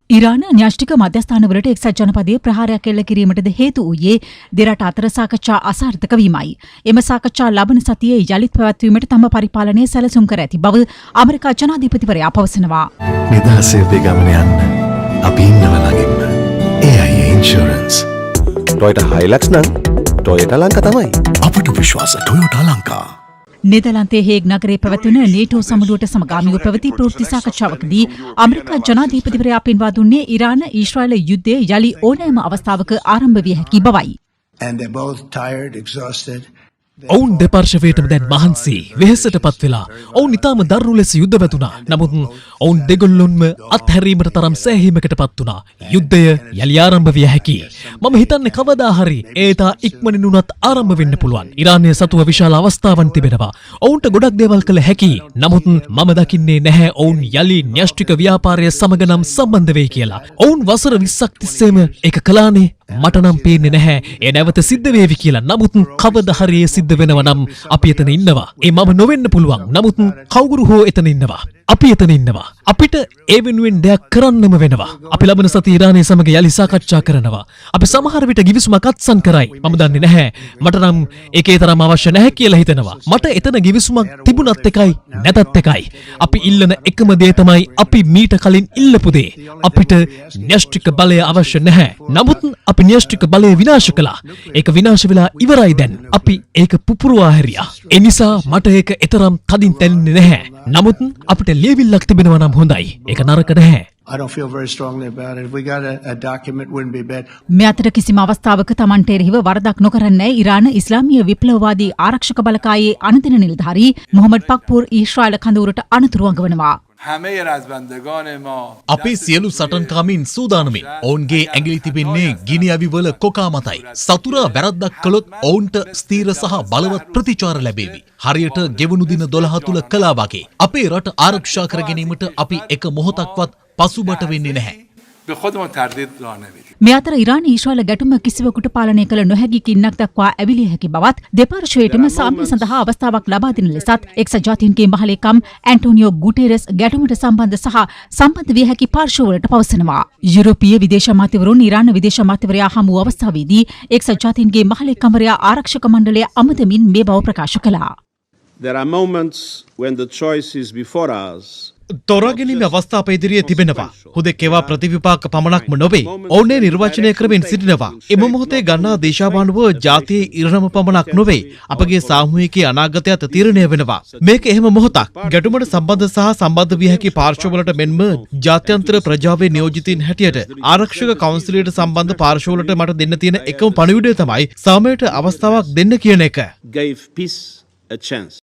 ඉරාන න්‍යෂ්ටික මධ්‍යස්ථානවලට එක්සත් ජනපදයේ ප්‍රහාරයක් එල්ල කිරීමටද හේතු වූයේ දෙරට අතර සාකච්ඡා අසාර්ථක වීමයි. එම සාකච්ඡා ලබන සතියේ යළිත් පැවැත්වීමට තම පරිපාලනය සැලසුම් කර ඇති බව ඇමරිකා ජනාධිපතිවරයා පවසනවා. නිදහසේ ඔබේ ගමන යන්න අපි ඉන්නව ළඟින්ම. AIA insurance. ටොයෝටා හයිලක්ස් නම් ටොයෝටා ලංකා තමයි. අපට විශ්වාස ටොයෝටා ලංකා. නෙදර්ලන්තයේ හේග් නගරයේ පැවතුන නේටෝ සමුළුවට සමගාමීව පැවති ප්‍රවෘත්ති සාකච්ඡාවකදී ඇමරිකා ජනාධිපතිවරයා පෙන්වා දුන්නේ ඉරාන ඊශ්‍රායල යුද්ධය යලි ඕනෑම අවස්ථාවක ආරම්භ විය හැකි බවයි. ඔවුන් දෙපාර්ශවයටම දැන් මහන්සි වෙහෙසට පත් වෙලා ඔවුන් ඉතාම දරුණු ලෙස යුද්ධ වැදුනා. නමුත් ඔවුන් දෙගොල්ලොන්ම අත්හැරීමට තරම් සෑහීමකට පත් වුණා. යුද්ධය යලි ආරම්භ විය හැකි. මම හිතන්නේ කවදා හරි ඒතා ඉක්මනින් උනත් ආරම්භ වෙන්න පුළුවන්. ඉරානය සතුව විශාල අවස්ථාවන් තිබෙනවා. ඔවුන්ට ගොඩක් දේවල් කළ හැකි. නමුත් මම දකින්නේ නැහැ ඔවුන් යලි න්‍යෂ්ටික ව්‍යාපාරය සමග නම් සම්බන්ධ වෙයි කියලා. ඔවුන් වසර 20ක් තිස්සේම ඒක කළානේ. මට නම් පේන්නේ නැහැ ඒ නැවත සිද්ධ වේවි කියලා. නමුත් කවදා හරි ඒ සිද්ධ වෙනවා නම් අපි එතන ඉන්නවා. ඒ මම නොවෙන්න පුළුවන්. නමුත් කවුරු හෝ එතන ඉන්නවා. අපි එතන ඉන්නවා. අපිට ඒ වෙනුවෙන් දෙයක් කරන්නම වෙනවා. අපි ලබන සතියේ ඉරානය සමග යලි සාකච්ඡා කරනවා. අපි සමහර විට ගිවිසුමක් අත්සන් කරයි. මම දන්නේ නැහැ. මට නම් ඒකේ තරම් අවශ්‍ය නැහැ කියලා හිතෙනවා. මට එතන ගිවිසුමක් තිබුණත් එකයි නැතත් එකයි. අපි ඉල්ලන එකම දේ තමයි අපි මීට කලින් ඉල්ලපු දේ. අපිට න්‍යෂ්ටික බලය අවශ්‍ය නැහැ. නමුත් අපි න්‍යෂ්ටික බලය විනාශ කළා. ඒක විනාශ වෙලා ඉවරයි දැන්. අපි ඒක පුපුරවා හැරියා. ඒ නිසා මට ඒක එතරම් තදින් තැනෙන්නේ නැහැ. නමුත් අපිට ලියවිල්ලක් තිබෙනවා නම් හොඳයි. ඒක නරක නැහැ. I don't feel very strongly about it. If we got a document, wouldn't be bad. මේ අතර කිසිම අවස්ථාවක තමන්ට එරෙහිව වරදක් නොකරන්නේ ඉරාන ඉස්ලාමීය විප්ලවවාදී ආරක්ෂක බලකායේ අනදින නිලධාරී මොහමඩ් පක්පූර් ඊශ්‍රායල කඳවුරට අනතුරු අඟවනවා. අපේ සියලු සටන්කාමීන් සූදානමින් ඔවුන්ගේ ඇඟිලි තිබෙන්නේ ගිනි අවිවල කොකා මතයි. සතුරා වැරද්දක් කළොත් ඔවුන්ට ස්ථීර සහ බලවත් ප්‍රතිචාර ලැබේවි. හරියට ගෙවුණු දින 12 තුල කළා වගේ. අපේ රට ආරක්ෂා කර ගැනීමට අපි එක මොහොතක්වත් පසුබට වෙන්නේ නැහැ. මේ අතර ඉරාන ඊශ්‍රායල ගැටුම කිසිවෙකුට පාලනය කළ නොහැකි කින්නක් දක්වා ඇවිලිය හැකි බවත් දෙපාර්ශ්වයටම සාමය සඳහා අවස්ථාවක් ලබා දෙන ලෙසත් එක්සත් ජාතීන්ගේ මහලේකම් ඇන්ටෝනියෝ ගුටෙරස් ගැටුමට සම්බන්ධ සහ සම්බන්ධ විය හැකි පාර්ශ්වවලට පවසනවා. යුරෝපීය විදේශ අමාත්‍යවරුන් ඉරාන විදේශ අමාත්‍යවරයා හමු අවස්ථාවේදී එක්සත් ජාතීන්ගේ මහලේකම්වරයා ආරක්ෂක මණ්ඩලය අමතමින් මේ බව ප්‍රකාශ කළා. There are moments when the choice is before us. තොරාගැනීම අවස්ථා අප ඉදිරියේ තිබෙනවා. හුදෙක් ඒවා ප්‍රතිවිපාක පමණක්ම නොවේ. ඔවුනේ නිර්වචනය කරමින් සිටිනවා. එම මොහොතේ ගන්නා දේශාභාණ්ඩුව ජාතියේ ඉරණම පමණක් නොවේ. අපගේ සාමූහිකයේ අනාගතයත් තීරණය වෙනවා. මේක එහෙම මොහොතක්. ගැටුමට සම්බන්ධ සහ සම්බන්ධ විය හැකි පාර්ශ්වවලට මෙන්ම ජාත්‍යන්තර ප්‍රජාවේ නියෝජිතින් හැටියට ආරක්ෂක කවුන්සිලයට සම්බන්ධ පාර්ශ්වවලට මට දෙන්න තියෙන එකම පණිවිඩය තමයි සාමයට අවස්ථාවක් දෙන්න කියන එක. Gave peace a chance.